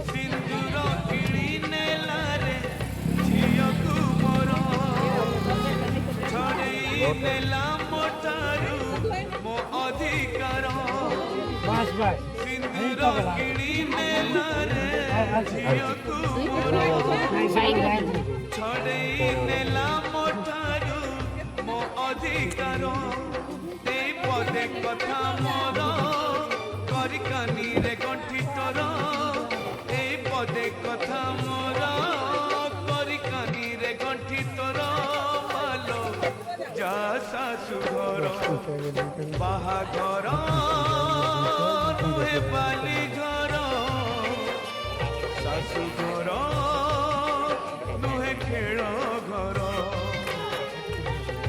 ସିନ୍ଦୁର କିଣି ନେଲାରେ ଝିଅକୁ ମୋର ଛଡ଼େଇ ନେଲା ମୋ ଠାରୁ ମୋ ଅଧିକାର ସିନ୍ଦୁର କିଣି ନେଲାରେ ଝିଅକୁ ମୋର ଛଡ଼େଇ ନେଲା ମୋ ଠାରୁ ମୋ ଅଧିକାର ଏଇ ପଦେ କଥା ମୋର କରି କାନିରେ ଗଣ୍ଠି ତୋର ଏଇ ପଦେ କଥା ମୋର କରି କାନିରେ ଗଣ୍ଠି ତୋର ମାଲୋ ଯା ଶାଶୁ ଘର ବାହାଘର ନୁହେଁ ବାଲି ଘର ଶାଶୁ ଘର ନୁହେଁ ଖେଳ ଘର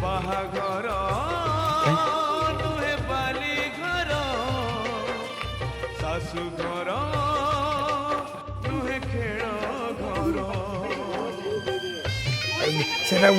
ବାହାଘର ନୁହେଁ ବାଲି ଘର ଶାଶୁ ଘର ନୁହେଁ ଖେଳ ଘର সেটা